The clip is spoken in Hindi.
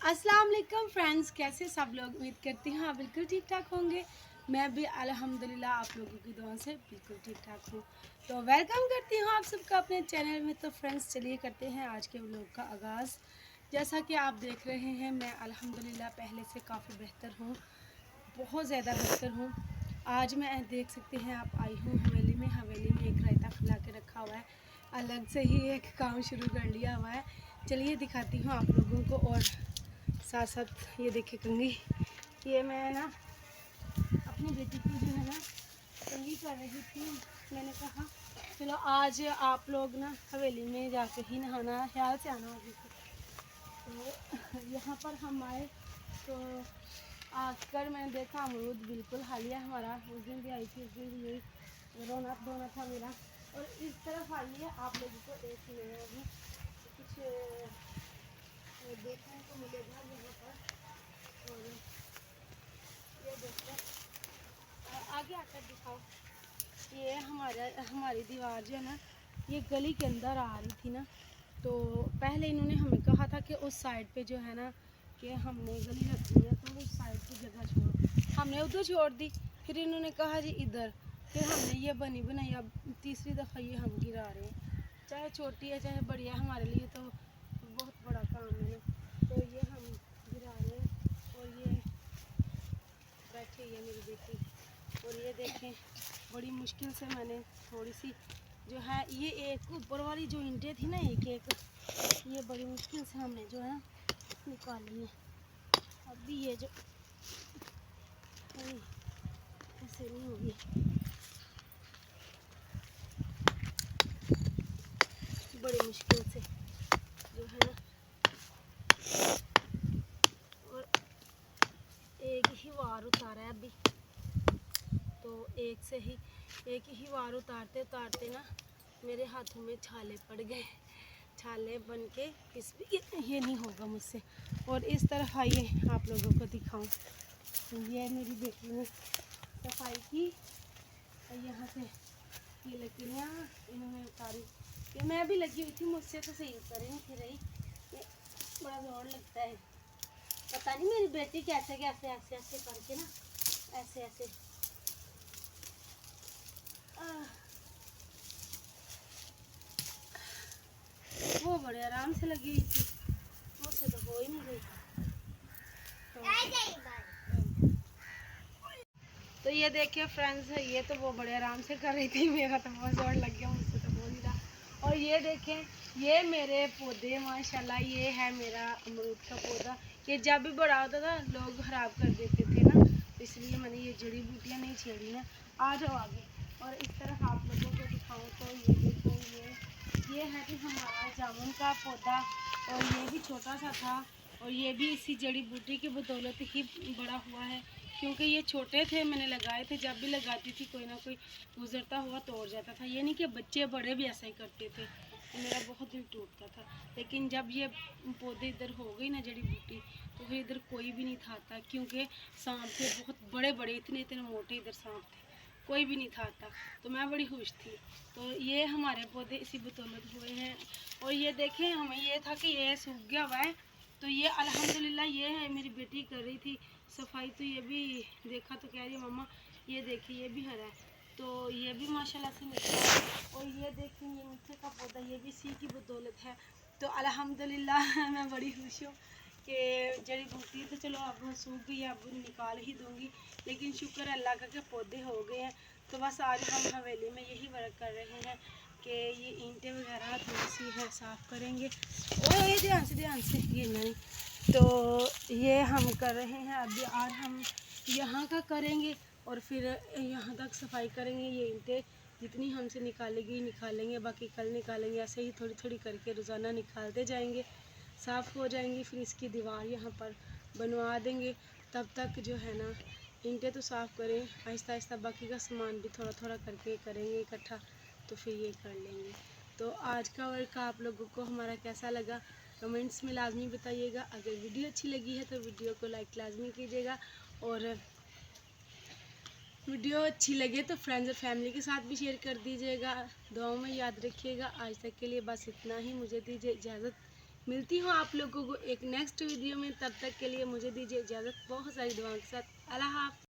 अस्सलाम वालेकुम फ्रेंड्स, कैसे सब लोग? उम्मीद करती हूँ आप बिल्कुल ठीक ठाक होंगे। मैं भी अल्हम्दुलिल्लाह आप लोगों की दुआ से बिल्कुल ठीक ठाक हूँ। तो वेलकम करती हूँ आप सबका अपने चैनल में। तो फ्रेंड्स चलिए करते हैं आज के व्लॉग का आगाज़। जैसा कि आप देख रहे हैं मैं अल्हम्दुलिल्लाह पहले से काफ़ी बेहतर हूँ, बहुत ज़्यादा बेहतर हूँ। आज मैं देख सकते हैं आप आई हूँ हवेली में। हवेली में एक रायता खिला के रखा हुआ है, अलग से ही एक काम शुरू कर लिया हुआ है। चलिए दिखाती हूँ आप लोगों को। और साथ साथ ये देखिए कंघी, ये मैं ना अपनी बेटी की जो है ना कंघी कर रही थी। मैंने कहा चलो आज आप लोग ना हवेली में जाके ही नहाना, ख्याल से आना होगी। तो यहाँ पर हम आए तो आकर मैंने देखा अमरूद बिल्कुल हालिया हमारा। उस दिन भी आई थी, उस दिन भी यही रोना धोना था मेरा। और इस तरफ आइए आप लोगों को एक नया भी कुछ देखने को मिलेगा यहाँ पर। और ये देखो आगे आकर दिखाओ। ये हमारी दीवार जो है ना, ये गली के अंदर आ रही थी ना। तो पहले इन्होंने हमें कहा था कि उस साइड पे जो है ना कि हमने गली रखनी है, तो उस साइड की जगह छोड़, हमने उधर छोड़ दी। फिर इन्होंने कहा जी इधर, फिर हमने ये बनी बनाई। अब तीसरी दफ़ा ये हम गिरा रहे हैं। चाहे छोटी है चाहे बड़ी है, हमारे लिए तो बहुत बड़ा काम है ना। तो ये हम गिरा रहे हैं। और ये बैठी है मेरी बेटी। और ये देखें बड़ी मुश्किल से मैंने थोड़ी सी जो है ये एक ऊपर वाली जो ईंटें थी ना, एक एक ये बड़ी मुश्किल से हमने जो है निकाली है। अभी ये जो ऐसे नहीं होगी, बड़ी मुश्किल से जो है ना। और एक ही वार उतारा है अभी, तो एक ही वार उतारते उतारते ना मेरे हाथों में छाले पड़ गए। छाले बन के इस ये नहीं होगा मुझसे। और इस तरफ आइए आप लोगों को दिखाऊं। ये मेरी बेटी ने सफाई की और यहाँ से ये लकड़ियाँ इन्होंने उतारी। ये मैं भी लगी हुई थी, मुझसे तो सही उतर ही नहीं थी रही। ये बड़ा जोर लगता है, पता नहीं मेरी बेटी कैसे कैसे ऐसे ऐसे करके ना ऐसे ऐसे वो बड़े आराम से लगी हुई थी, मुझसे तो हो ही नहीं रही। तो ये देखिए फ्रेंड्स, ये तो वो बड़े आराम से कर रही थी, मेरा तो बहुत जोर लग गया, मुझसे तो हो नहीं रहा। और ये देखें ये मेरे पौधे माशाल्लाह, ये है मेरा अमरूद का पौधा। ये जब भी बड़ा होता था लोग खराब कर देते थे ना, इसलिए मैंने ये जड़ी बूटियाँ नहीं छेड़ी ना। आ जाओ आगे। और इस तरह आप लोगों को दिखाऊँ तो ये देखो, ये है कि हमारा जामुन का पौधा, और ये भी छोटा सा था। और ये भी इसी जड़ी बूटी की बदौलत ही बड़ा हुआ है, क्योंकि ये छोटे थे मैंने लगाए थे। जब भी लगाती थी कोई ना कोई गुजरता हुआ तोड़ जाता था। ये नहीं कि बच्चे बड़े भी ऐसा ही करते थे, तो मेरा बहुत दिल टूटता था। लेकिन जब ये पौधे इधर हो गई ना जड़ी बूटी, तो फिर इधर कोई भी नहीं था, क्योंकि सांप थे बहुत बड़े बड़े, इतने इतने मोटे इधर सांप थे, कोई भी नहीं था। तो मैं बड़ी खुश थी। तो ये हमारे पौधे इसी बदौलत हुए हैं। और ये देखें हमें ये था कि ये सूख गया हुआ है, तो ये अल्हम्दुलिल्लाह ये है मेरी बेटी कर रही थी सफाई। तो ये भी देखा तो कह रही मम्मा ये देखिए ये भी हरा है, तो ये भी माशाल्लाह से निकला है। और ये देखें ये मीठे का पौधा, ये भी इसी की बदौलत है। तो अल्हम्दुलिल्लाह मैं बड़ी खुश हूँ कि जड़ी बूटी तो चलो अब सूख गई, अब निकाल ही दूँगी, लेकिन शुक्र अल्लाह का कि पौधे हो गए हैं। तो बस आज हम हवेली में यही वर्क कर रहे हैं कि ये ईंटें वगैरह थोड़ी सी है साफ़ करेंगे। और ये ध्यान से गिरना नहीं। तो ये हम कर रहे हैं अभी। आज हम यहाँ का करेंगे और फिर यहाँ तक सफाई करेंगे। ये ईंटें जितनी हमसे निकालेंगे, बाकी कल निकालेंगे। ऐसे ही थोड़ी थोड़ी करके रोज़ाना निकालते जाएंगे, साफ़ हो जाएंगी। फिर इसकी दीवार यहाँ पर बनवा देंगे। तब तक जो है ना ईंटें तो साफ़ करें आहिस्ता आहिस्ता, बाकी का सामान भी थोड़ा थोड़ा करके करेंगे इकट्ठा, तो फिर ये कर लेंगे। तो आज का वर्क आप लोगों को हमारा कैसा लगा कमेंट्स में लाजमी बताइएगा। अगर वीडियो अच्छी लगी है तो वीडियो को लाइक लाजमी कीजिएगा, और वीडियो अच्छी लगे तो फ्रेंड्स और फैमिली के साथ भी शेयर कर दीजिएगा। दुआओं में याद रखिएगा। आज तक के लिए बस इतना ही, मुझे दीजिए इजाज़त। मिलती हूँ आप लोगों को एक नेक्स्ट वीडियो में। तब तक के लिए मुझे दीजिए इजाज़त बहुत सारी दुआओं के साथ। अल्लाह हाफ़िज़।